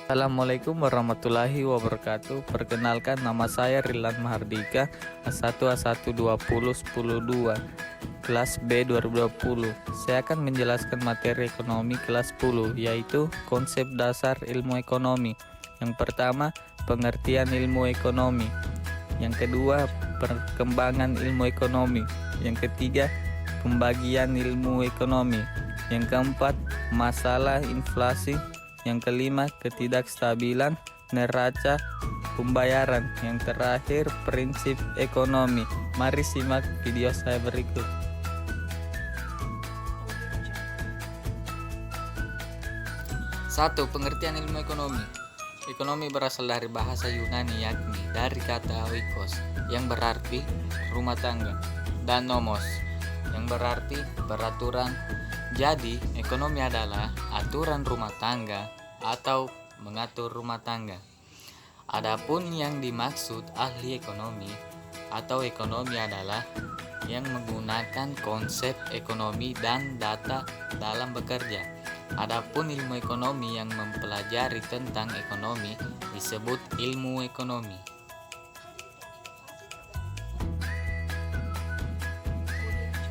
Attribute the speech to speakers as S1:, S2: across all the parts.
S1: Assalamualaikum warahmatullahi wabarakatuh. Perkenalkan, nama saya Rilan Mahardika, A1A12010-2, kelas B 2020. Saya akan menjelaskan materi ekonomi kelas 10, yaitu konsep dasar ilmu ekonomi. Yang pertama, pengertian ilmu ekonomi. Yang kedua, perkembangan ilmu ekonomi. Yang ketiga, pembagian ilmu ekonomi. Yang keempat, masalah inflasi. Yang kelima, ketidakstabilan neraca pembayaran. Yang terakhir, prinsip ekonomi. Mari simak video saya berikut. 1. Pengertian ilmu ekonomi. Ekonomi berasal dari bahasa Yunani, yakni dari kata oikos yang berarti rumah tangga dan nomos yang berarti peraturan. Jadi, ekonomi adalah aturan rumah tangga atau mengatur rumah tangga. Adapun yang dimaksud ahli ekonomi atau ekonomi adalah yang menggunakan konsep ekonomi dan data dalam bekerja. Adapun ilmu ekonomi yang mempelajari tentang ekonomi disebut ilmu ekonomi.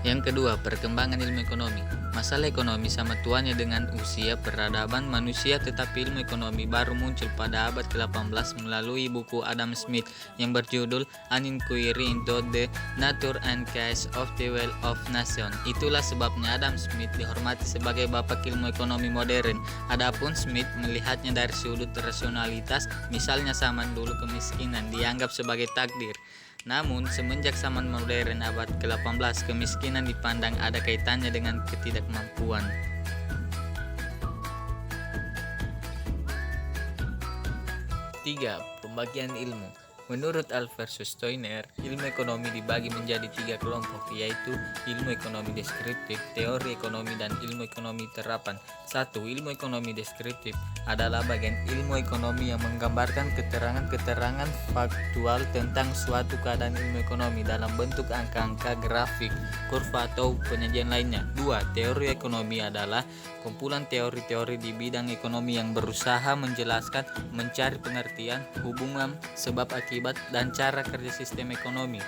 S1: Yang kedua, perkembangan ilmu ekonomi. Masalah ekonomi sama tuanya dengan usia peradaban manusia, tetapi ilmu ekonomi baru muncul pada abad ke-18 melalui buku Adam Smith yang berjudul An Inquiry into the Nature and Cause of the Wealth of Nations. Itulah sebabnya Adam Smith dihormati sebagai bapak ilmu ekonomi modern. Adapun Smith melihatnya dari sudut rasionalitas, misalnya zaman dulu kemiskinan dianggap sebagai takdir. Namun, semenjak zaman modern abad ke-18, kemiskinan dipandang ada kaitannya dengan ketidakmampuan. 3. Pembagian ilmu. Menurut Alfred Steiner, ilmu ekonomi dibagi menjadi 3 kelompok, yaitu ilmu ekonomi deskriptif, teori ekonomi, dan ilmu ekonomi terapan. 1. Ilmu ekonomi deskriptif adalah bagian ilmu ekonomi yang menggambarkan keterangan-keterangan faktual tentang suatu keadaan ilmu ekonomi dalam bentuk angka-angka, grafik, kurva, atau penyajian lainnya. 2. Teori ekonomi adalah kumpulan teori-teori di bidang ekonomi yang berusaha menjelaskan, mencari pengertian, hubungan, sebab akibat, dan cara kerja sistem ekonomi.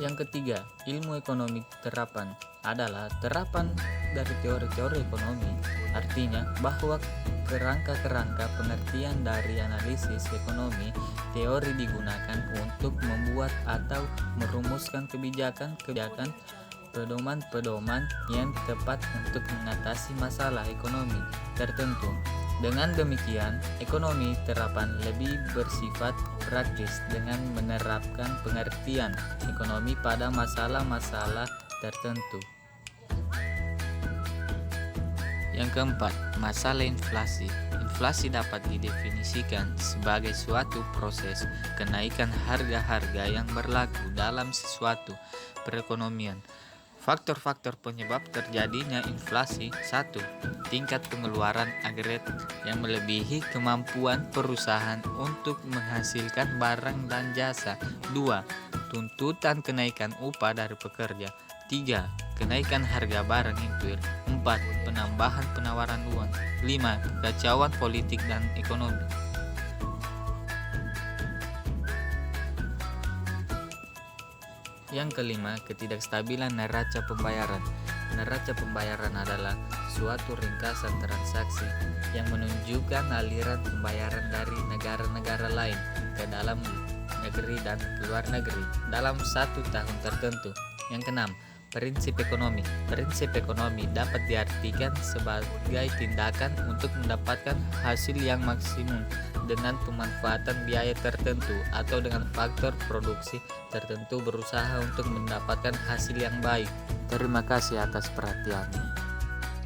S1: Yang ketiga, ilmu ekonomi terapan adalah terapan dari teori-teori ekonomi, artinya bahwa kerangka-kerangka pengertian dari analisis ekonomi teori digunakan untuk membuat atau merumuskan kebijakan-kebijakan, pedoman-pedoman yang tepat untuk mengatasi masalah ekonomi tertentu. Dengan demikian, ekonomi terapan lebih bersifat praktis dengan menerapkan pengertian ekonomi pada masalah-masalah tertentu. Yang keempat, masalah inflasi. Inflasi dapat didefinisikan sebagai suatu proses kenaikan harga-harga yang berlaku dalam sesuatu perekonomian. Faktor-faktor penyebab terjadinya inflasi. 1. Tingkat pengeluaran agregat yang melebihi kemampuan perusahaan untuk menghasilkan barang dan jasa. 2. Tuntutan kenaikan upah dari pekerja. 3. Kenaikan harga barang impor. 4. Penambahan penawaran uang. 5. Kekacauan politik dan ekonomi. Yang kelima, ketidakstabilan neraca pembayaran. Neraca pembayaran adalah suatu ringkasan transaksi yang menunjukkan aliran pembayaran dari negara-negara lain ke dalam negeri dan ke luar negeri dalam satu tahun tertentu. Yang keenam, prinsip ekonomi. Prinsip ekonomi dapat diartikan sebagai tindakan untuk mendapatkan hasil yang maksimum dengan pemanfaatan biaya tertentu atau dengan faktor produksi tertentu berusaha untuk mendapatkan hasil yang baik. Terima kasih atas perhatiannya.